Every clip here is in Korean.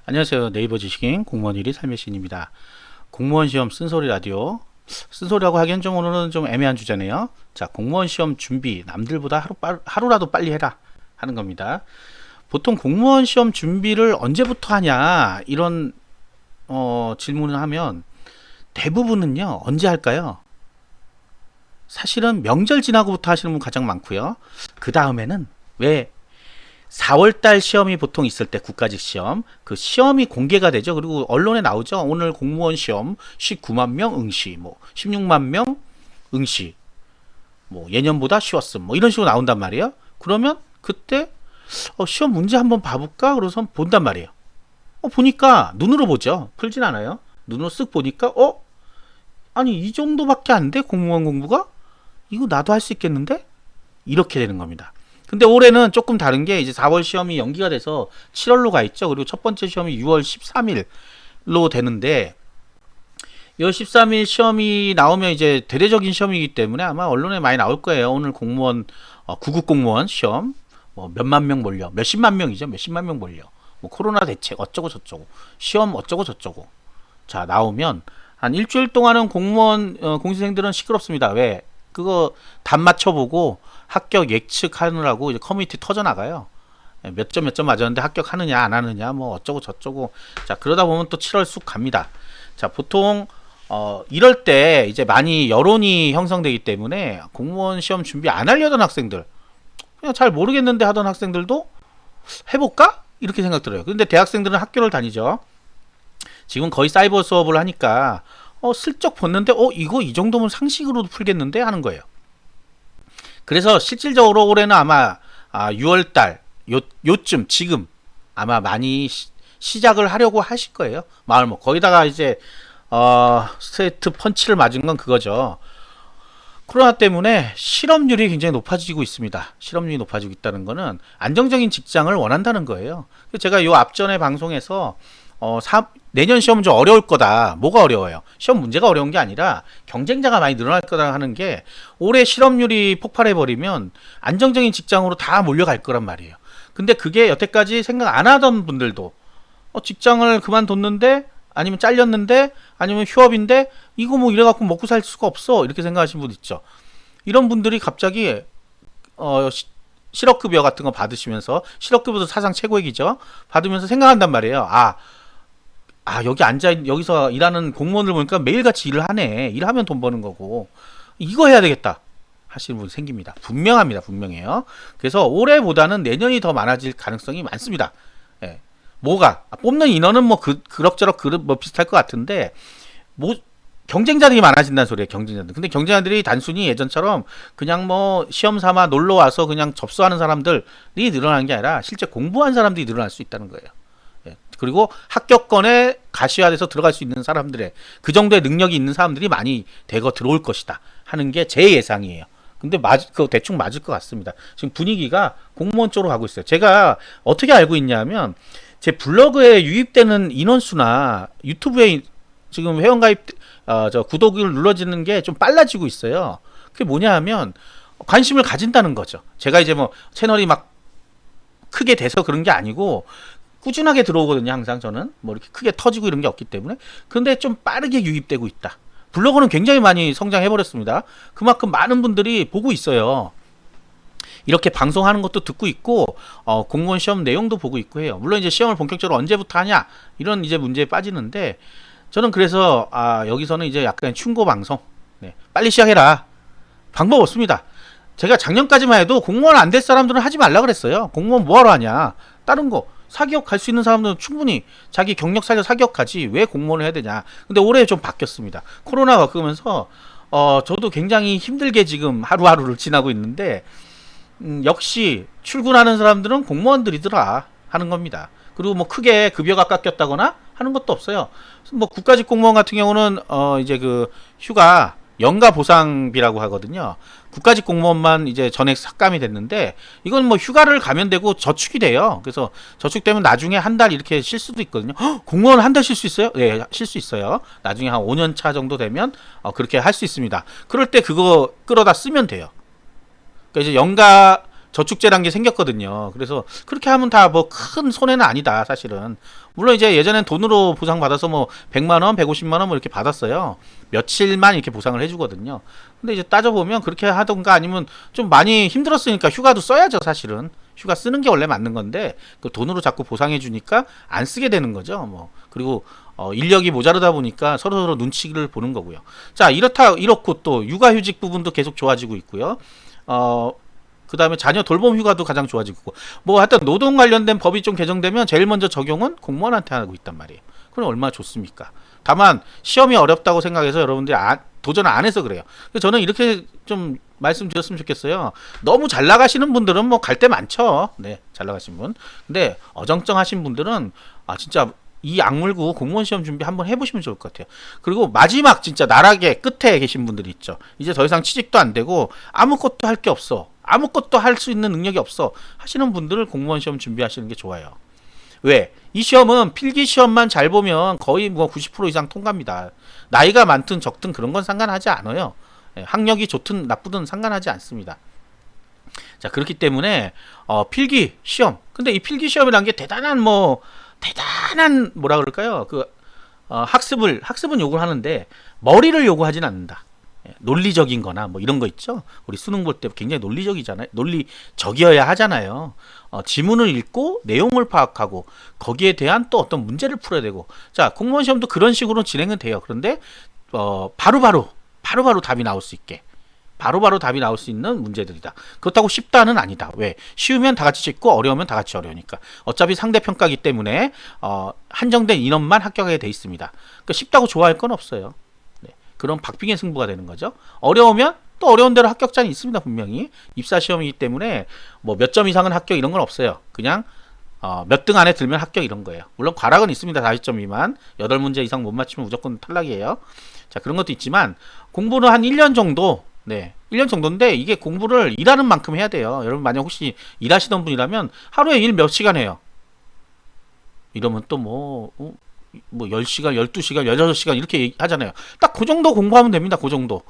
안녕하세요. 네이버 지식인 공무원 1위 삶의 신입니다. 공무원 시험 쓴소리 라디오. 쓴소리라고 하기엔 좀 오늘은 좀 애매한 주제네요. 자, 공무원 시험 준비 남들보다 하루라도 빨리 해라 하는 겁니다. 보통 공무원 시험 준비를 언제부터 하냐 이런 질문을 하면 대부분은요 언제 할까요? 사실은 명절 지나고부터 하시는 분 가장 많고요. 그 다음에는 왜 4월달 시험이 보통 있을 때 국가직 시험 그 시험이 공개가 되죠. 그리고 언론에 나오죠. 오늘 공무원 시험 19만 명 응시, 뭐 16만 명 응시, 뭐 예년보다 쉬웠음, 뭐 이런 식으로 나온단 말이에요. 그러면 그때 시험 문제 한번 봐볼까? 그래서 본단 말이에요. 보니까 눈으로 보죠. 풀진 않아요. 눈으로 쓱 보니까 아니 이 정도밖에 안 돼? 공무원 공부가? 이거 나도 할 수 있겠는데? 이렇게 되는 겁니다. 근데 올해는 조금 다른 게 이제 4월 시험이 연기가 돼서 7월로 가 있죠. 그리고 첫 번째 시험이 6월 13일로 되는데 6월 13일 시험이 나오면 이제 대대적인 시험이기 때문에 아마 언론에 많이 나올 거예요. 오늘 공무원 9급 공무원 시험 뭐 몇만 명 몰려, 몇십만 명이죠. 몇십만 명 몰려. 뭐 코로나 대책 어쩌고 저쩌고 시험 어쩌고 저쩌고. 자, 나오면 한 일주일 동안은 공무원 공시생들은 시끄럽습니다. 왜? 그거 답 맞춰보고 합격 예측하느라고 이제 커뮤니티 터져 나가요. 몇 점 몇 점 맞았는데 합격하느냐 안 하느냐 뭐 어쩌고 저쩌고. 자, 그러다 보면 또 7월 쑥 갑니다. 자, 보통 이럴 때 이제 많이 여론이 형성되기 때문에 공무원 시험 준비 안 하려던 학생들, 그냥 잘 모르겠는데 하던 학생들도 해볼까? 이렇게 생각 들어요. 근데 대학생들은 학교를 다니죠. 지금 거의 사이버 수업을 하니까 슬쩍 봤는데 이거 이 정도면 상식으로도 풀겠는데 하는 거예요. 그래서 실질적으로 올해는 아마 6월달 요쯤 지금 아마 많이 시작을 하려고 하실 거예요. 마을 뭐 거기다가 이제 스트레이트 펀치를 맞은 건 그거죠. 코로나 때문에 실업률이 굉장히 높아지고 있습니다. 실업률이 높아지고 있다는 거는 안정적인 직장을 원한다는 거예요. 제가 요 앞전에 방송에서 내년 시험은 좀 어려울 거다. 뭐가 어려워요? 시험 문제가 어려운 게 아니라 경쟁자가 많이 늘어날 거다 하는 게 올해 실업률이 폭발해버리면 안정적인 직장으로 다 몰려갈 거란 말이에요. 근데 그게 여태까지 생각 안 하던 분들도 직장을 그만뒀는데 아니면 잘렸는데 아니면 휴업인데 이거 뭐 이래갖고 먹고 살 수가 없어 이렇게 생각하시는 분 있죠. 이런 분들이 갑자기 실업급여 같은 거 받으시면서 실업급여도 사상 최고액이죠. 받으면서 생각한단 말이에요. 여기서 일하는 공무원들 보니까 매일같이 일을 하네. 일하면 돈 버는 거고. 이거 해야 되겠다. 하시는 분 생깁니다. 분명합니다. 분명해요. 그래서 올해보다는 내년이 더 많아질 가능성이 많습니다. 예. 뭐가? 뽑는 인원은 뭐 그럭저럭 뭐 비슷할 것 같은데, 경쟁자들이 많아진다는 소리예요. 경쟁자들. 근데 경쟁자들이 단순히 예전처럼 그냥 뭐 시험 삼아 놀러 와서 그냥 접수하는 사람들이 늘어나는 게 아니라 실제 공부한 사람들이 늘어날 수 있다는 거예요. 그리고 합격권에 가시화돼서 들어갈 수 있는 사람들의 그 정도의 능력이 있는 사람들이 많이 대거 들어올 것이다 하는 게 제 예상이에요. 근데 그거 대충 맞을 것 같습니다. 지금 분위기가 공무원 쪽으로 가고 있어요. 제가 어떻게 알고 있냐면 제 블로그에 유입되는 인원수나 유튜브에 지금 회원가입 구독을 눌러지는 게 좀 빨라지고 있어요. 그게 뭐냐 하면 관심을 가진다는 거죠. 제가 이제 뭐 채널이 막 크게 돼서 그런 게 아니고 꾸준하게 들어오거든요. 항상 저는 뭐 이렇게 크게 터지고 이런 게 없기 때문에. 근데 좀 빠르게 유입되고 있다. 블로그는 굉장히 많이 성장해버렸습니다. 그만큼 많은 분들이 보고 있어요. 이렇게 방송하는 것도 듣고 있고 공무원 시험 내용도 보고 있고 해요. 물론 이제 시험을 본격적으로 언제부터 하냐 이런 이제 문제에 빠지는데 저는 그래서 여기서는 이제 약간 충고 방송. 네, 빨리 시작해라. 방법 없습니다. 제가 작년까지만 해도 공무원 안 될 사람들은 하지 말라 그랬어요. 공무원 뭐하러 하냐. 다른 거 사기업 갈 수 있는 사람들은 충분히 자기 경력 살려 사기업 가지 왜 공무원을 해야 되냐. 근데 올해 좀 바뀌었습니다. 코로나가 그러면서 저도 굉장히 힘들게 지금 하루하루를 지나고 있는데 역시 출근하는 사람들은 공무원들이더라 하는 겁니다. 그리고 뭐 크게 급여가 깎였다거나 하는 것도 없어요. 뭐 국가직 공무원 같은 경우는 이제 그 휴가 연가 보상비라고 하거든요. 국가직 공무원만 이제 전액 삭감이 됐는데 이건 뭐 휴가를 가면 되고 저축이 돼요. 그래서 저축되면 나중에 한 달 이렇게 쉴 수도 있거든요. 공무원 한 달 쉴 수 있어요? 네, 쉴 수 있어요. 나중에 한 5년 차 정도 되면 그렇게 할 수 있습니다. 그럴 때 그거 끌어다 쓰면 돼요. 그러니까 이제 연가 저축제란 게 생겼거든요. 그래서 그렇게 하면 다 뭐 큰 손해는 아니다, 사실은. 물론 이제 예전엔 돈으로 보상 받아서 뭐 100만 원, 150만 원 뭐 이렇게 받았어요. 며칠만 이렇게 보상을 해주거든요. 근데 이제 따져보면 그렇게 하던가 아니면 좀 많이 힘들었으니까 휴가도 써야죠, 사실은. 휴가 쓰는 게 원래 맞는 건데 그 돈으로 자꾸 보상해 주니까 안 쓰게 되는 거죠. 뭐 그리고 인력이 모자르다 보니까 서로 눈치를 보는 거고요. 자, 이렇고 또 육아휴직 부분도 계속 좋아지고 있고요. 그 다음에 자녀 돌봄 휴가도 가장 좋아지고 있고, 뭐 하여튼 노동 관련된 법이 좀 개정되면 제일 먼저 적용은 공무원한테 하고 있단 말이에요. 그럼 얼마나 좋습니까? 다만 시험이 어렵다고 생각해서 여러분들이 도전을 안 해서 그래요. 저는 이렇게 좀 말씀드렸으면 좋겠어요. 너무 잘 나가시는 분들은 뭐 갈 데 많죠. 네, 잘 나가신 분. 근데 어정쩡하신 분들은 진짜 이 악물고 공무원 시험 준비 한번 해보시면 좋을 것 같아요. 그리고 마지막 진짜 나락의 끝에 계신 분들이 있죠. 이제 더 이상 취직도 안 되고 아무것도 할 게 없어, 아무것도 할 수 있는 능력이 없어 하시는 분들을 공무원 시험 준비하시는 게 좋아요. 왜? 이 시험은 필기 시험만 잘 보면 거의 뭐 90% 이상 통과입니다. 나이가 많든 적든 그런 건 상관하지 않아요. 학력이 좋든 나쁘든 상관하지 않습니다. 자, 그렇기 때문에 필기 시험. 근데 이 필기 시험이란 게 대단한 뭐라 그럴까요? 학습은 요구를 하는데 머리를 요구하진 않는다. 논리적인 거나 뭐 이런 거 있죠. 우리 수능 볼 때 굉장히 논리적이잖아요. 논리적이어야 하잖아요. 지문을 읽고 내용을 파악하고 거기에 대한 또 어떤 문제를 풀어야 되고. 자, 공무원 시험도 그런 식으로 진행은 돼요. 그런데 바로바로 답이 나올 수 있게, 바로바로 답이 나올 수 있는 문제들이다. 그렇다고 쉽다는 아니다. 왜? 쉬우면 다 같이 쉽고 어려우면 다 같이 어려우니까. 어차피 상대평가기 때문에 한정된 인원만 합격하게 돼 있습니다. 그러니까 쉽다고 좋아할 건 없어요. 네. 그런 박빙의 승부가 되는 거죠. 어려우면 또 어려운 대로 합격자는 있습니다. 분명히. 입사시험이기 때문에 뭐 몇 점 이상은 합격 이런 건 없어요. 그냥 몇 등 안에 들면 합격 이런 거예요. 물론 과락은 있습니다. 40점 미만. 8문제 이상 못 맞추면 무조건 탈락이에요. 자, 그런 것도 있지만 공부는 한 1년 정도, 네, 1년 정도인데 이게 공부를 일하는 만큼 해야 돼요. 여러분 만약 혹시 일하시던 분이라면 하루에 일 몇 시간 해요? 이러면 또 뭐 10시간, 12시간, 16시간 이렇게 하잖아요. 딱 그 정도 공부하면 됩니다. 그 정도.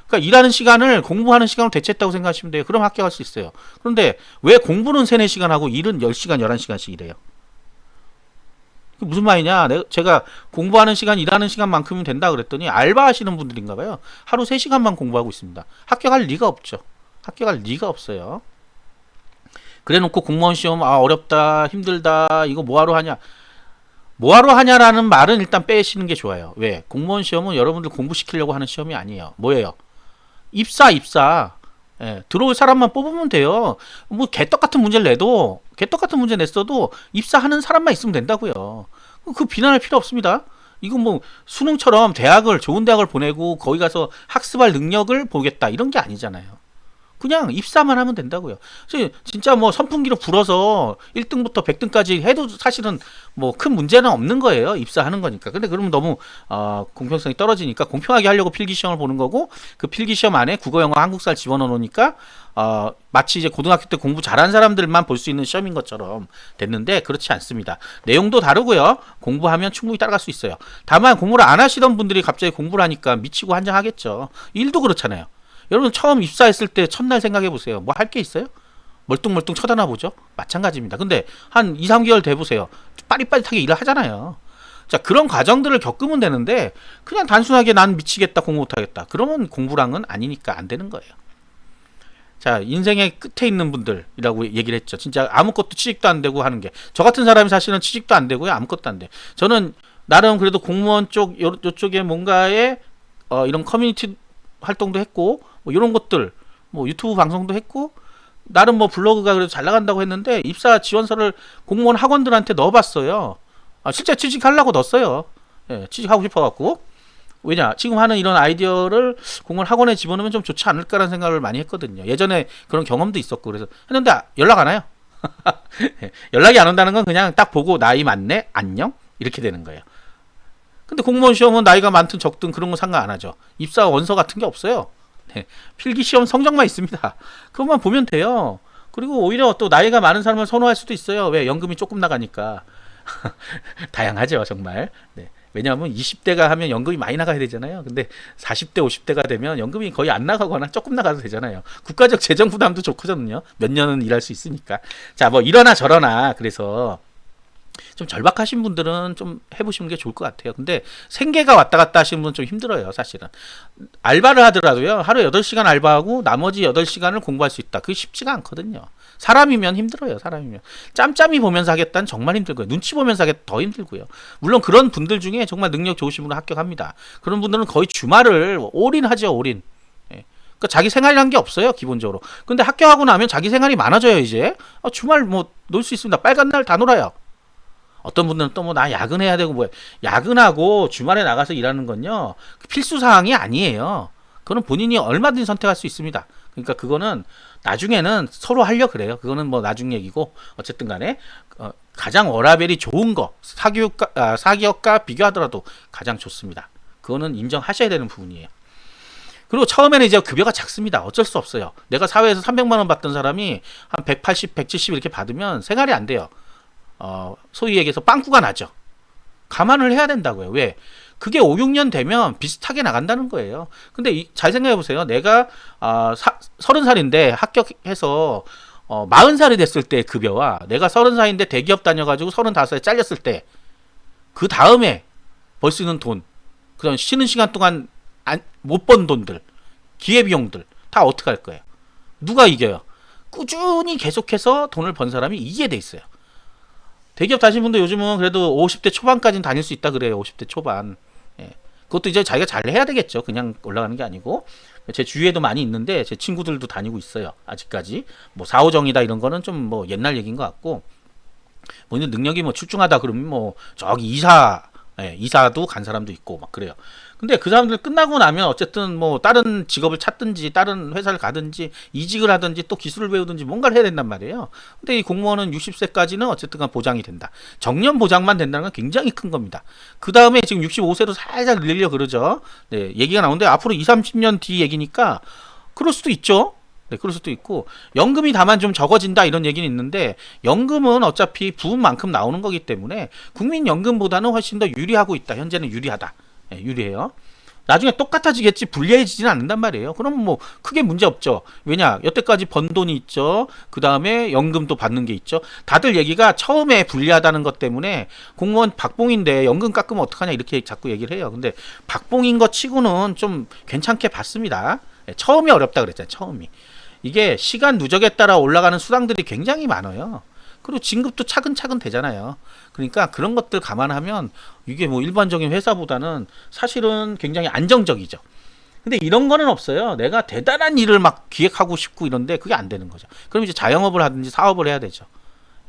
그러니까 일하는 시간을 공부하는 시간으로 대체했다고 생각하시면 돼요. 그럼 합격할 수 있어요. 그런데 왜 공부는 3, 4시간 하고 일은 10시간, 11시간씩 일해요? 무슨 말이냐? 제가 공부하는 시간, 일하는 시간만큼이면 된다 그랬더니 알바하시는 분들인가 봐요. 하루 3시간만 공부하고 있습니다. 합격할 리가 없죠. 합격할 리가 없어요. 그래놓고 공무원 시험 어렵다, 힘들다, 이거 뭐하러 하냐? 뭐하러 하냐라는 말은 일단 빼시는 게 좋아요. 왜? 공무원 시험은 여러분들 공부시키려고 하는 시험이 아니에요. 뭐예요? 입사. 들어올 사람만 뽑으면 돼요. 뭐 개떡 같은 문제를 냈어도 입사하는 사람만 있으면 된다고요. 그 비난할 필요 없습니다. 이건 뭐 수능처럼 좋은 대학을 보내고 거기 가서 학습할 능력을 보겠다 이런 게 아니잖아요. 그냥 입사만 하면 된다고요. 진짜 뭐 선풍기로 불어서 1등부터 100등까지 해도 사실은 뭐 큰 문제는 없는 거예요. 입사하는 거니까. 근데 그러면 너무 공평성이 떨어지니까 공평하게 하려고 필기시험을 보는 거고, 그 필기시험 안에 국어, 영어, 한국사를 집어넣어 놓으니까 마치 이제 고등학교 때 공부 잘한 사람들만 볼 수 있는 시험인 것처럼 됐는데 그렇지 않습니다. 내용도 다르고요. 공부하면 충분히 따라갈 수 있어요. 다만 공부를 안 하시던 분들이 갑자기 공부를 하니까 미치고 한장하겠죠. 일도 그렇잖아요. 여러분 처음 입사했을 때 첫날 생각해 보세요. 뭐 할 게 있어요? 멀뚱멀뚱 쳐다나 보죠? 마찬가지입니다. 근데 한 2, 3개월 돼 보세요. 빠릿빠릿하게 일을 하잖아요. 자, 그런 과정들을 겪으면 되는데 그냥 단순하게 난 미치겠다, 공부 못하겠다. 그러면 공부랑은 아니니까 안 되는 거예요. 자, 인생의 끝에 있는 분들이라고 얘기를 했죠. 진짜 아무것도 취직도 안 되고 하는 게. 저 같은 사람이 사실은 취직도 안 되고요. 아무것도 안 돼. 저는 나름 그래도 공무원 요쪽에 뭔가에 이런 커뮤니티 활동도 했고, 뭐 이런 것들, 뭐 유튜브 방송도 했고, 나름 뭐 블로그가 그래도 잘 나간다고 했는데 입사 지원서를 공무원 학원들한테 넣어봤어요. 실제 취직하려고 넣었어요. 취직하고 싶어갖고. 왜냐, 지금 하는 이런 아이디어를 공무원 학원에 집어넣으면 좀 좋지 않을까라는 생각을 많이 했거든요. 예전에 그런 경험도 있었고 그래서 했는데 연락 안 와요. 연락이 안 온다는 건 그냥 딱 보고 나이 많네, 안녕, 이렇게 되는 거예요. 근데 공무원 시험은 나이가 많든 적든 그런 거 상관 안 하죠. 입사 원서 같은 게 없어요. 필기 시험 성적만 있습니다. 그것만 보면 돼요. 그리고 오히려 또 나이가 많은 사람을 선호할 수도 있어요. 왜? 연금이 조금 나가니까. 다양하죠, 정말. 네. 왜냐하면 20대가 하면 연금이 많이 나가야 되잖아요. 근데 40대, 50대가 되면 연금이 거의 안 나가거나 조금 나가도 되잖아요. 국가적 재정 부담도 좋거든요. 몇 년은 일할 수 있으니까. 자, 뭐 이러나 저러나 그래서 좀 절박하신 분들은 좀 해보시는 게 좋을 것 같아요. 근데 생계가 왔다 갔다 하시는 분은 좀 힘들어요, 사실은. 알바를 하더라도요, 하루에 8시간 알바하고 나머지 8시간을 공부할 수 있다. 그게 쉽지가 않거든요. 사람이면 힘들어요, 사람이면. 짬짬이 보면서 하겠다는 정말 힘들고요. 눈치 보면서 하겠다 더 힘들고요. 물론 그런 분들 중에 정말 능력 좋으신 분은 합격합니다. 그런 분들은 거의 주말을 올인하죠, 올인. 예. 그러니까 자기 생활이란 게 없어요, 기본적으로. 근데 합격하고 나면 자기 생활이 많아져요, 이제. 주말 뭐 놀 수 있습니다. 빨간 날 다 놀아요. 어떤 분들은 또 뭐 나 야근해야 되고 뭐 야근하고 주말에 나가서 일하는 건요 필수 사항이 아니에요. 그거는 본인이 얼마든지 선택할 수 있습니다. 그러니까 그거는 나중에는 서로 하려 그래요. 그거는 뭐 나중 얘기고 어쨌든 간에 가장 워라밸이 좋은 거 사기업과 비교하더라도 가장 좋습니다. 그거는 인정하셔야 되는 부분이에요. 그리고 처음에는 이제 급여가 작습니다. 어쩔 수 없어요. 내가 사회에서 300만 원 받던 사람이 한 180, 170 이렇게 받으면 생활이 안 돼요. 소위 얘기해서 빵꾸가 나죠. 감안을 해야 된다고요. 왜? 그게 5, 6년 되면 비슷하게 나간다는 거예요. 근데 잘 생각해 보세요. 내가 30살인데 합격해서 40살이 됐을 때 급여와 내가 30살인데 대기업 다녀가지고 35살에 잘렸을 때 그 다음에 벌 수 있는 돈, 그런 쉬는 시간 동안 못 번 돈들, 기회비용들 다 어떻게 할 거예요? 누가 이겨요? 꾸준히 계속해서 돈을 번 사람이 이기게 돼 있어요. 대기업 다니신 분도 요즘은 그래도 50대 초반까지는 다닐 수 있다 그래요. 50대 초반. 예. 그것도 이제 자기가 잘 해야 되겠죠. 그냥 올라가는 게 아니고. 제 주위에도 많이 있는데 제 친구들도 다니고 있어요. 아직까지. 뭐 4호정이다 이런 거는 좀 뭐 옛날 얘기인 것 같고. 본인 능력이 뭐 출중하다 그러면 뭐 저기 이사도 간 사람도 있고 막 그래요. 근데 그 사람들 끝나고 나면 어쨌든 뭐 다른 직업을 찾든지 다른 회사를 가든지 이직을 하든지 또 기술을 배우든지 뭔가를 해야 된단 말이에요. 근데 이 공무원은 60세까지는 어쨌든 보장이 된다. 정년 보장만 된다는 건 굉장히 큰 겁니다. 그 다음에 지금 65세로 살짝 늘리려 그러죠. 네, 얘기가 나오는데 앞으로 20, 30년 뒤 얘기니까 그럴 수도 있죠. 네, 그럴 수도 있고 연금이 다만 좀 적어진다 이런 얘기는 있는데 연금은 어차피 부분만큼 나오는 거기 때문에 국민연금보다는 훨씬 더 유리하고 있다. 현재는 유리하다. 네, 유리해요. 나중에 똑같아지겠지 불리해지지는 않는단 말이에요. 그럼 뭐 크게 문제 없죠. 왜냐 여태까지 번 돈이 있죠. 그 다음에 연금도 받는 게 있죠. 다들 얘기가 처음에 불리하다는 것 때문에 공무원 박봉인데 연금 깎으면 어떡하냐 이렇게 자꾸 얘기를 해요. 근데 박봉인 것 치고는 좀 괜찮게 받습니다. 네, 처음이 어렵다 그랬잖아요. 처음이. 이게 시간 누적에 따라 올라가는 수당들이 굉장히 많아요. 그리고 진급도 차근차근 되잖아요. 그러니까 그런 것들 감안하면 이게 뭐 일반적인 회사보다는 사실은 굉장히 안정적이죠. 근데 이런 거는 없어요. 내가 대단한 일을 막 기획하고 싶고 이런데 그게 안 되는 거죠. 그럼 이제 자영업을 하든지 사업을 해야 되죠.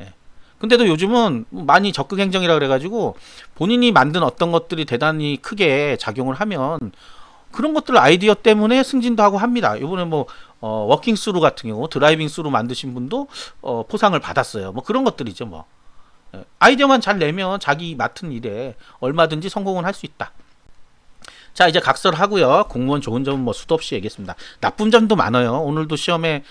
예. 근데도 요즘은 많이 적극 행정이라 그래가지고 본인이 만든 어떤 것들이 대단히 크게 작용을 하면 그런 것들 아이디어 때문에 승진도 하고 합니다. 이번에 뭐 워킹 스루 같은 경우 드라이빙 스루 만드신 분도 포상을 받았어요. 뭐 그런 것들이죠. 뭐 아이디어만 잘 내면 자기 맡은 일에 얼마든지 성공은 할 수 있다. 자 이제 각설하고요. 공무원 좋은 점은 뭐 수도 없이 얘기했습니다. 나쁜 점도 많아요. 오늘도 시험에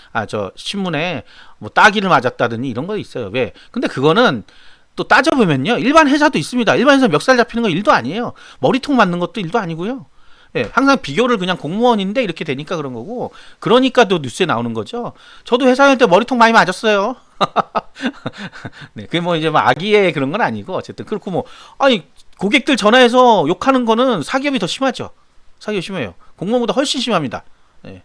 신문에 뭐 따기를 맞았다더니 이런 거 있어요. 왜? 근데 그거는 또 따져보면요. 일반 회사도 있습니다. 일반 회사 멱살 잡히는 거 일도 아니에요. 머리통 맞는 것도 일도 아니고요. 예, 항상 비교를 그냥 공무원인데 이렇게 되니까 그런 거고 그러니까 또 뉴스에 나오는 거죠. 저도 회사 다닐 때 머리통 많이 맞았어요. 네, 그게 뭐 이제 뭐 악의의 그런 건 아니고 어쨌든 그렇고 뭐 아니 고객들 전화해서 욕하는 거는 사기업이 더 심하죠. 사기업 심해요. 공무원보다 훨씬 심합니다. 예.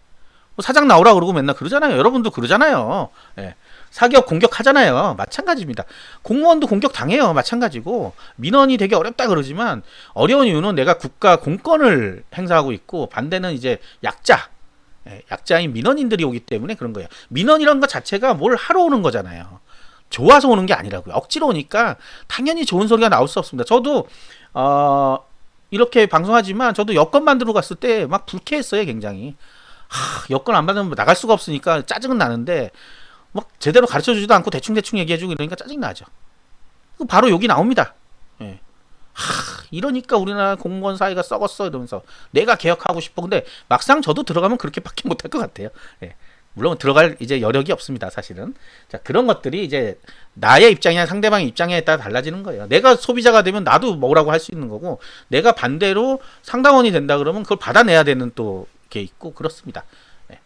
뭐 사장 나오라 그러고 맨날 그러잖아요. 여러분도 그러잖아요. 예. 사기업 공격하잖아요. 마찬가지입니다. 공무원도 공격 당해요. 마찬가지고 민원이 되게 어렵다 그러지만 어려운 이유는 내가 국가 공권을 행사하고 있고 반대는 이제 약자인 민원인들이 오기 때문에 그런 거예요. 민원이란 것 자체가 뭘 하러 오는 거잖아요. 좋아서 오는 게 아니라고요. 억지로 오니까 당연히 좋은 소리가 나올 수 없습니다. 저도 이렇게 방송하지만 저도 여권 만들어 갔을 때 막 불쾌했어요. 굉장히. 여권 안 받으면 나갈 수가 없으니까 짜증은 나는데 막 제대로 가르쳐주지도 않고 대충대충 얘기해주고 이러니까 짜증나죠. 바로 욕이 나옵니다. 예. 이러니까 우리나라 공무원 사회가 썩었어 이러면서 내가 개혁하고 싶어. 근데 막상 저도 들어가면 그렇게밖에 못할 것 같아요. 예. 물론 들어갈 이제 여력이 없습니다, 사실은. 자, 그런 것들이 이제 나의 입장이나 상대방의 입장에 따라 달라지는 거예요. 내가 소비자가 되면 나도 뭐라고 할 수 있는 거고, 내가 반대로 상담원이 된다 그러면 그걸 받아내야 되는 또 게 있고 그렇습니다. 네.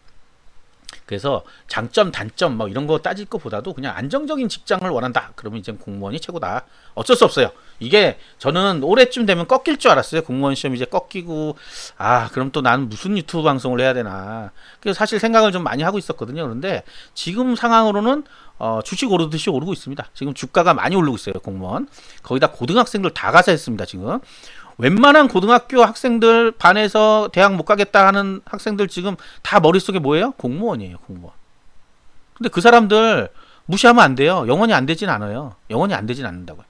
그래서 장점, 단점 뭐 이런 거 따질 것보다도 그냥 안정적인 직장을 원한다. 그러면 이제 공무원이 최고다. 어쩔 수 없어요. 이게 저는 올해쯤 되면 꺾일 줄 알았어요. 공무원 시험 이제 꺾이고, 그럼 또 나는 무슨 유튜브 방송을 해야 되나. 그래서 사실 생각을 좀 많이 하고 있었거든요. 그런데 지금 상황으로는 주식 오르듯이 오르고 있습니다. 지금 주가가 많이 오르고 있어요. 공무원. 거기다 고등학생들 다 가서 했습니다. 지금. 웬만한 고등학교 학생들 반에서 대학 못 가겠다 하는 학생들 지금 다 머릿속에 뭐예요? 공무원이에요. 공무원. 근데 그 사람들 무시하면 안 돼요. 영원히 안 되진 않아요. 영원히 안 되진 않는다고요.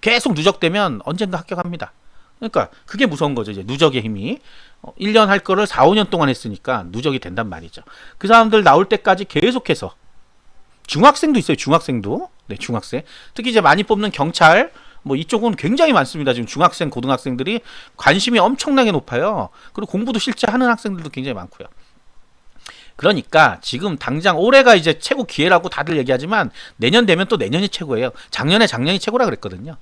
계속 누적되면 언젠가 합격합니다. 그러니까 그게 무서운 거죠. 이제 누적의 힘이. 1년 할 거를 4, 5년 동안 했으니까 누적이 된단 말이죠. 그 사람들 나올 때까지 계속해서. 중학생도 있어요. 중학생도. 네, 중학생. 특히 이제 많이 뽑는 경찰, 뭐 이쪽은 굉장히 많습니다. 지금 중학생, 고등학생들이 관심이 엄청나게 높아요. 그리고 공부도 실제 하는 학생들도 굉장히 많고요. 그러니까 지금 당장 올해가 이제 최고 기회라고 다들 얘기하지만 내년 되면 또 내년이 최고예요. 작년이 최고라 그랬거든요.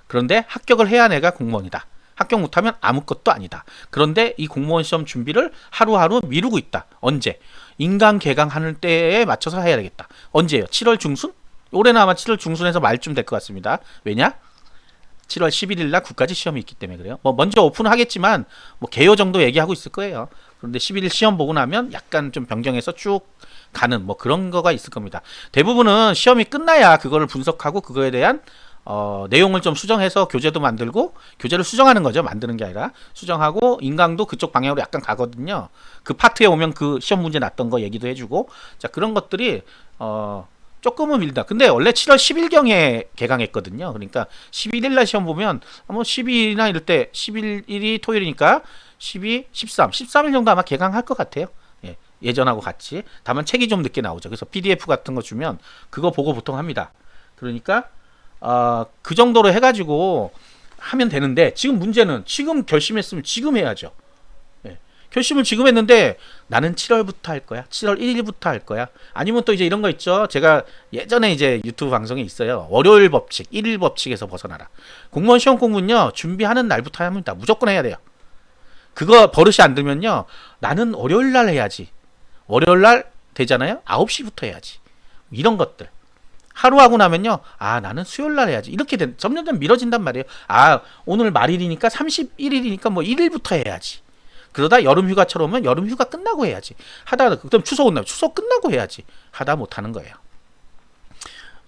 그런데 합격을 해야 내가 공무원이다. 합격 못하면 아무것도 아니다. 그런데 이 공무원 시험 준비를 하루하루 미루고 있다. 언제? 인간 개강하는 때에 맞춰서 해야 되겠다. 언제예요? 7월 중순? 올해는 아마 7월 중순에서 말쯤 될 것 같습니다. 왜냐? 7월 11일 날 국가직 시험이 있기 때문에 그래요. 뭐 먼저 오픈하겠지만 뭐 개요 정도 얘기하고 있을 거예요. 그런데 11일 시험 보고 나면 약간 좀 변경해서 쭉 가는 뭐 그런 거가 있을 겁니다. 대부분은 시험이 끝나야 그거를 분석하고 그거에 대한 내용을 좀 수정해서 교재도 만들고, 교재를 수정하는 거죠. 만드는 게 아니라 수정하고, 인강도 그쪽 방향으로 약간 가거든요. 그 파트에 오면 그 시험 문제 났던 거 얘기도 해주고, 자, 그런 것들이 조금은 밀다. 근데 원래 7월 10일경에 개강했거든요. 그러니까 11일 날 시험 보면 뭐 12일이나 이럴 때 11일이 토요일이니까 12, 13, 13일 정도 아마 개강할 것 같아요. 예, 예전하고 같이. 다만 책이 좀 늦게 나오죠. 그래서 PDF 같은 거 주면 그거 보고 보통 합니다. 그러니까 그 정도로 해가지고 하면 되는데, 지금 문제는 지금 결심했으면 지금 해야죠. 결심을 지금 했는데 나는 7월부터 할 거야. 7월 1일부터 할 거야. 아니면 또 이제 이런 거 있죠. 제가 예전에 이제 유튜브 방송에 있어요. 월요일 법칙, 1일 법칙에서 벗어나라. 공무원 시험 공부는요, 준비하는 날부터 합니다. 무조건 해야 돼요. 그거 버릇이 안 들면요, 나는 월요일 날 해야지. 월요일 날 되잖아요. 9시부터 해야지. 이런 것들. 하루 하고 나면요, 나는 수요일 날 해야지. 이렇게 점점 미뤄진단 말이에요. 오늘 말일이니까 31일이니까 뭐 1일부터 해야지. 그러다 여름 휴가처럼 오면 여름 휴가 끝나고 해야지. 하다가 그다음 추석 온다면 추석 끝나고 해야지. 하다 못 하는 거예요.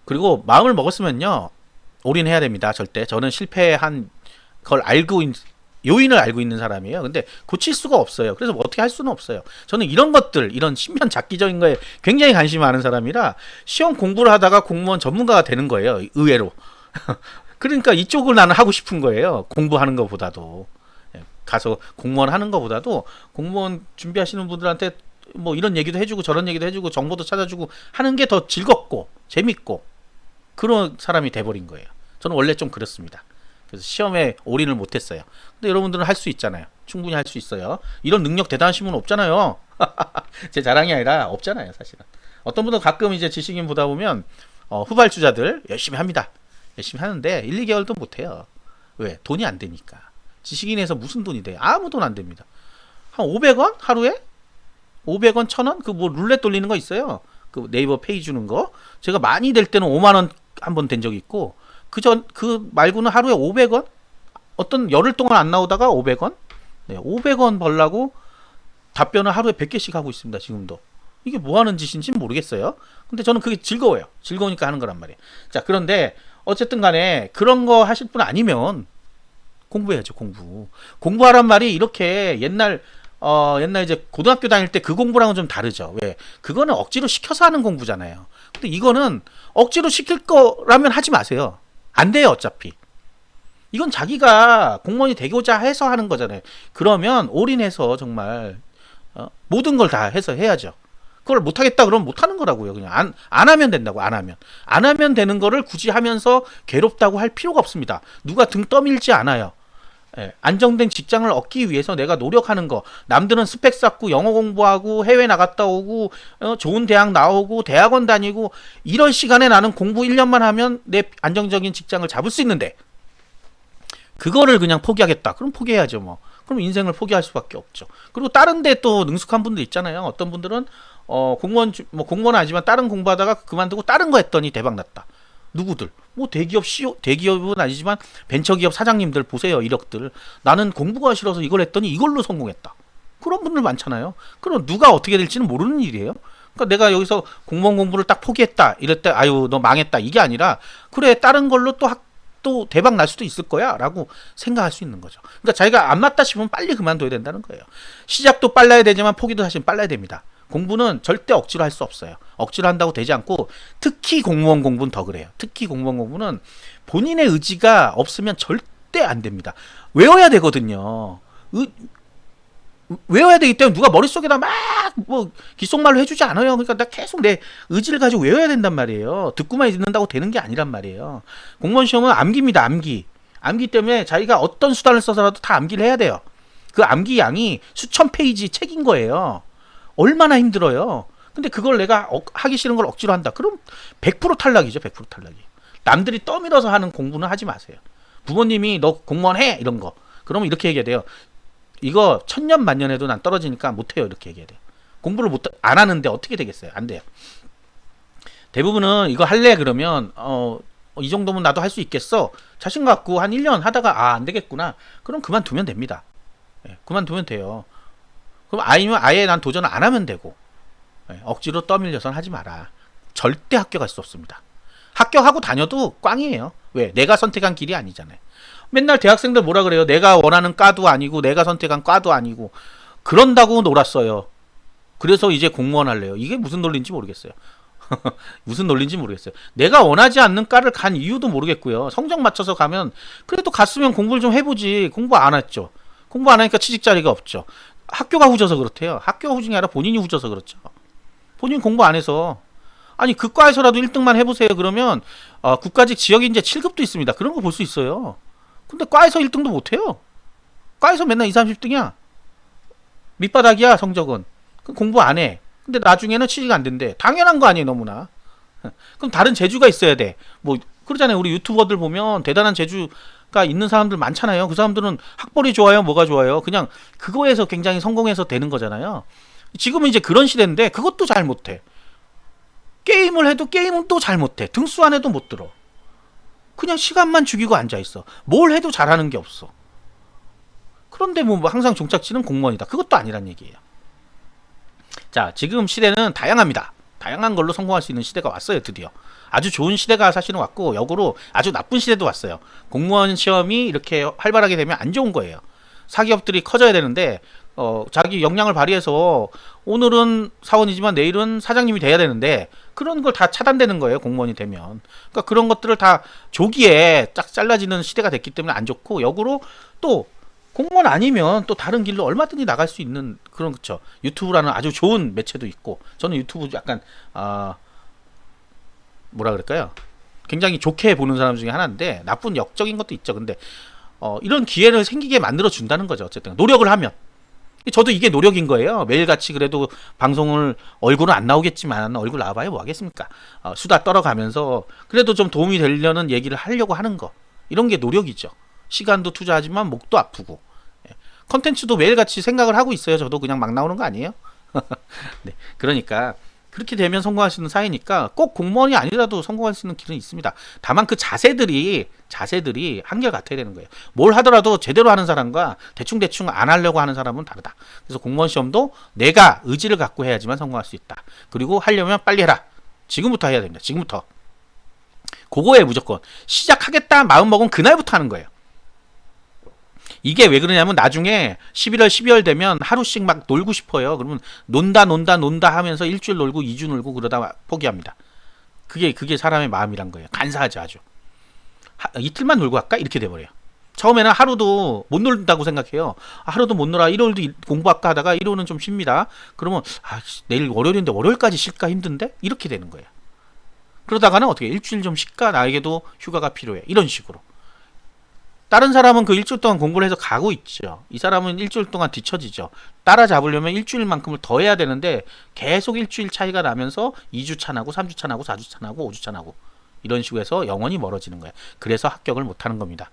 그리고 마음을 먹었으면요, 올인해야 됩니다. 절대. 저는 실패한 걸 요인을 알고 있는 사람이에요. 근데 고칠 수가 없어요. 그래서 뭐 어떻게 할 수는 없어요. 저는 이런 것들, 이런 신변 잡기적인 거에 굉장히 관심이 많은 사람이라 시험 공부를 하다가 공무원 전문가가 되는 거예요. 의외로. 그러니까 이쪽을 나는 하고 싶은 거예요. 공부하는 것보다도. 가서 공무원 하는 것보다도 공무원 준비하시는 분들한테 뭐 이런 얘기도 해주고 저런 얘기도 해주고 정보도 찾아주고 하는 게 더 즐겁고 재밌고 그런 사람이 돼버린 거예요. 저는 원래 좀 그렇습니다. 그래서 시험에 올인을 못했어요. 근데 여러분들은 할 수 있잖아요. 충분히 할 수 있어요. 이런 능력 대단하신 분은 없잖아요. 제 자랑이 아니라 없잖아요, 사실은. 어떤 분들 가끔 이제 지식인 보다 보면 후발주자들 열심히 합니다. 열심히 하는데 1, 2개월도 못해요. 왜? 돈이 안 되니까. 지식인에서 무슨 돈이 돼요? 아무 돈 안 됩니다. 한 500원? 하루에? 500원, 1000원? 그 뭐 룰렛 돌리는 거 있어요. 그 네이버 페이 주는 거. 제가 많이 될 때는 5만원 한 번 된 적이 있고, 그 말고는 하루에 500원? 어떤 열흘 동안 안 나오다가 500원? 네, 500원 벌라고 답변을 하루에 100개씩 하고 있습니다, 지금도. 이게 뭐 하는 짓인지는 모르겠어요. 근데 저는 그게 즐거워요. 즐거우니까 하는 거란 말이에요. 자, 그런데 어쨌든 간에 그런 거 하실 분 아니면 공부해야죠, 공부. 공부하란 말이 이렇게 옛날 이제 고등학교 다닐 때 그 공부랑은 좀 다르죠. 왜? 그거는 억지로 시켜서 하는 공부잖아요. 근데 이거는 억지로 시킬 거라면 하지 마세요. 안 돼요, 어차피. 이건 자기가 공무원이 되고자 해서 하는 거잖아요. 그러면 올인해서 정말 모든 걸 다 해서 해야죠. 그걸 못하겠다 그러면 못하는 거라고요. 그냥 안 하면 된다고. 안 하면 되는 거를 굳이 하면서 괴롭다고 할 필요가 없습니다. 누가 등 떠밀지 않아요. 예, 안정된 직장을 얻기 위해서 내가 노력하는 거. 남들은 스펙 쌓고 영어 공부하고 해외 나갔다 오고 좋은 대학 나오고 대학원 다니고 이런 시간에 나는 공부 1년만 하면 내 안정적인 직장을 잡을 수 있는데 그거를 그냥 포기하겠다. 그럼 포기해야죠 뭐. 그럼 인생을 포기할 수밖에 없죠. 그리고 다른 데 또 능숙한 분들 있잖아요. 어떤 분들은 공무원은 아니지만 다른 공부하다가 그만두고 다른 거 했더니 대박 났다. 누구들? 뭐 대기업 CEO, 대기업은 아니지만 벤처기업 사장님들 보세요. 이력들. 나는 공부가 싫어서 이걸 했더니 이걸로 성공했다. 그런 분들 많잖아요. 그럼 누가 어떻게 될지는 모르는 일이에요. 그러니까 내가 여기서 공무원 공부를 딱 포기했다. 이럴 때 아유 너 망했다. 이게 아니라 그래 다른 걸로 또 대박 날 수도 있을 거야 라고 생각할 수 있는 거죠. 그러니까 자기가 안 맞다 싶으면 빨리 그만둬야 된다는 거예요. 시작도 빨라야 되지만 포기도 사실 빨라야 됩니다. 공부는 절대 억지로 할 수 없어요. 억지로 한다고 되지 않고 특히 공무원 공부는 더 그래요. 특히 공무원 공부는 본인의 의지가 없으면 절대 안 됩니다. 외워야 되거든요. 외워야 되기 때문에 누가 머릿속에다 막 뭐 귓속말로 해주지 않아요. 그러니까 나 계속 내 의지를 가지고 외워야 된단 말이에요. 듣고만 있는다고 되는 게 아니란 말이에요. 공무원 시험은 암기입니다. 암기. 암기 때문에 자기가 어떤 수단을 써서라도 다 암기를 해야 돼요. 그 암기 양이 수천 페이지 책인 거예요. 얼마나 힘들어요. 근데 그걸 내가 하기 싫은 걸 억지로 한다. 그럼 100% 탈락이죠. 100% 탈락이. 남들이 떠밀어서 하는 공부는 하지 마세요. 부모님이 너 공무원 해 이런 거. 그러면 이렇게 얘기해야 돼요. 이거 천년 만년에도 난 떨어지니까 못해요. 이렇게 얘기해야 돼요. 공부를 안 하는데 어떻게 되겠어요? 안 돼요. 대부분은 이거 할래 그러면 이 정도면 나도 할 수 있겠어. 자신 갖고 한 1년 하다가 안 되겠구나. 그럼 그만두면 됩니다. 예, 그만두면 돼요. 그럼 아니면 아예 난 도전을 안 하면 되고 예, 억지로 떠밀려선 하지 마라. 절대 합격할 수 없습니다. 합격하고 다녀도 꽝이에요. 왜? 내가 선택한 길이 아니잖아요. 맨날 대학생들 뭐라 그래요? 내가 원하는 과도 아니고 내가 선택한 과도 아니고 그런다고 놀았어요. 그래서 이제 공무원 할래요. 이게 무슨 논리인지 모르겠어요. 무슨 논리인지 모르겠어요. 내가 원하지 않는 과를 간 이유도 모르겠고요. 성적 맞춰서 가면 그래도 갔으면 공부를 좀 해보지. 공부 안 했죠. 공부 안 하니까 취직 자리가 없죠. 학교가 후져서 그렇대요. 학교가 후진 게 아니라 본인이 후져서 그렇죠. 본인 공부 안 해서. 아니 그 과에서라도 1등만 해보세요. 그러면 국가직 지역인재 7급도 있습니다. 그런 거 볼 수 있어요. 근데 과에서 1등도 못해요. 과에서 맨날 2, 30등이야. 밑바닥이야 성적은. 공부 안 해. 근데 나중에는 취직 안 된대. 당연한 거 아니에요 너무나. 그럼 다른 재주가 있어야 돼. 뭐 그러잖아요. 우리 유튜버들 보면 대단한 재주가 있는 사람들 많잖아요. 그 사람들은 학벌이 좋아요 뭐가 좋아요. 그냥 그거에서 굉장히 성공해서 되는 거잖아요. 지금은 이제 그런 시대인데 그것도 잘 못해. 게임을 해도 게임은 또 잘 못해. 등수 안 해도 못 들어. 그냥 시간만 죽이고 앉아있어. 뭘 해도 잘하는 게 없어. 그런데 뭐 항상 종착지는 공무원이다. 그것도 아니란 얘기예요. 자, 지금 시대는 다양합니다. 다양한 걸로 성공할 수 있는 시대가 왔어요. 드디어. 아주 좋은 시대가 사실은 왔고 역으로 아주 나쁜 시대도 왔어요. 공무원 시험이 이렇게 활발하게 되면 안 좋은 거예요. 사기업들이 커져야 되는데 자기 역량을 발휘해서 오늘은 사원이지만 내일은 사장님이 돼야 되는데 그런 걸 다 차단되는 거예요. 공무원이 되면. 그러니까 그런 것들을 다 조기에 쫙 잘라지는 시대가 됐기 때문에 안 좋고 역으로 또 공무원 아니면 또 다른 길로 얼마든지 나갈 수 있는 그런 그쵸. 유튜브라는 아주 좋은 매체도 있고 저는 유튜브 약간 뭐라 그럴까요? 굉장히 좋게 보는 사람 중에 하나인데 나쁜 역적인 것도 있죠. 근데 이런 기회를 생기게 만들어 준다는 거죠. 어쨌든 노력을 하면. 저도 이게 노력인 거예요. 매일같이 그래도 방송을 얼굴은 안 나오겠지만 얼굴 나와봐야 뭐 하겠습니까? 수다 떨어가면서 그래도 좀 도움이 되려는 얘기를 하려고 하는 거. 이런 게 노력이죠. 시간도 투자하지만 목도 아프고 컨텐츠도 매일같이 생각을 하고 있어요. 저도 그냥 막 나오는 거 아니에요? 네, 그러니까 그렇게 되면 성공할 수 있는 사회니까 꼭 공무원이 아니라도 성공할 수 있는 길은 있습니다. 다만 그 자세들이 한결같아야 되는 거예요. 뭘 하더라도 제대로 하는 사람과 대충대충 안 하려고 하는 사람은 다르다. 그래서 공무원 시험도 내가 의지를 갖고 해야지만 성공할 수 있다. 그리고 하려면 빨리 해라. 지금부터 해야 됩니다. 지금부터. 그거에 무조건 시작하겠다 마음먹은 그날부터 하는 거예요. 이게 왜 그러냐면 나중에 11월 12월 되면 하루씩 막 놀고 싶어요. 그러면 논다 하면서 일주일 놀고 2주 놀고 그러다 포기합니다. 그게 사람의 마음이란 거예요. 간사하죠 아주. 이틀만 놀고 할까? 이렇게 돼버려요. 처음에는 하루도 못 놀다고 생각해요. 하루도 못 놀아. 일요일도 공부할까 하다가 일요일은 좀 쉽니다. 그러면 내일 월요일인데 월요일까지 쉴까 힘든데? 이렇게 되는 거예요. 그러다가는 어떻게 일주일 좀 쉴까? 나에게도 휴가가 필요해. 이런 식으로. 다른 사람은 그 일주일 동안 공부를 해서 가고 있죠. 이 사람은 일주일 동안 뒤처지죠. 따라잡으려면 일주일만큼을 더 해야 되는데 계속 일주일 차이가 나면서 2주 차나고 3주 차나고 4주 차나고 5주 차나고 이런 식으로 해서 영원히 멀어지는 거예요. 그래서 합격을 못하는 겁니다.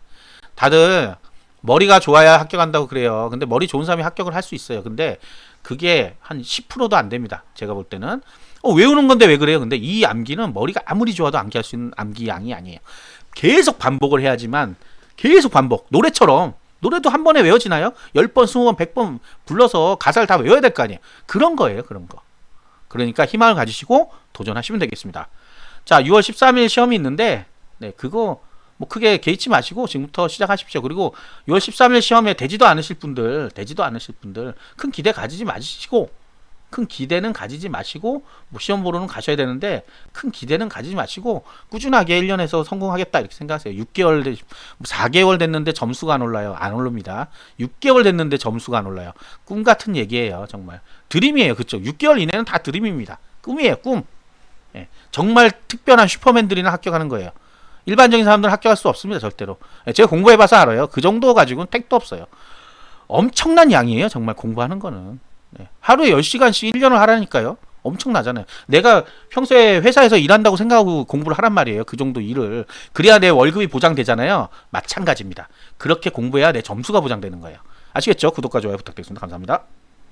다들 머리가 좋아야 합격한다고 그래요. 근데 머리 좋은 사람이 합격을 할 수 있어요. 근데 그게 한 10%도 안 됩니다. 제가 볼 때는. 외우는 건데 왜 그래요? 근데 이 암기는 머리가 아무리 좋아도 암기할 수 있는 암기 양이 아니에요. 계속 반복을 해야지만 계속 반복. 노래처럼. 노래도 한 번에 외워지나요? 10번, 20번, 100번 불러서 가사를 다 외워야 될 거 아니에요. 그런 거예요. 그런 거. 그러니까 희망을 가지시고 도전하시면 되겠습니다. 자, 6월 13일 시험이 있는데 네, 그거 뭐 크게 개의치 마시고 지금부터 시작하십시오. 그리고 6월 13일 시험에 되지도 않으실 분들 큰 기대 가지지 마시고 큰 기대는 가지지 마시고 뭐 시험 보러는 가셔야 되는데 큰 기대는 가지지 마시고 꾸준하게 1년에서 성공하겠다 이렇게 생각하세요. 6개월 4개월 됐는데 점수가 안 올라요. 안 오릅니다. 6개월 됐는데 점수가 안 올라요. 꿈 같은 얘기예요. 정말 드림이에요. 그쵸? 6개월 이내는 다 드림입니다. 꿈이에요. 꿈. 예, 정말 특별한 슈퍼맨들이나 합격하는 거예요. 일반적인 사람들은 합격할 수 없습니다. 절대로. 예, 제가 공부해봐서 알아요. 그 정도 가지고는 택도 없어요. 엄청난 양이에요. 정말 공부하는 거는. 네. 하루에 10시간씩 1년을 하라니까요. 엄청나잖아요. 내가 평소에 회사에서 일한다고 생각하고 공부를 하란 말이에요. 그 정도 일을. 그래야 내 월급이 보장되잖아요. 마찬가지입니다. 그렇게 공부해야 내 점수가 보장되는 거예요. 아시겠죠? 구독과 좋아요 부탁드리겠습니다. 감사합니다.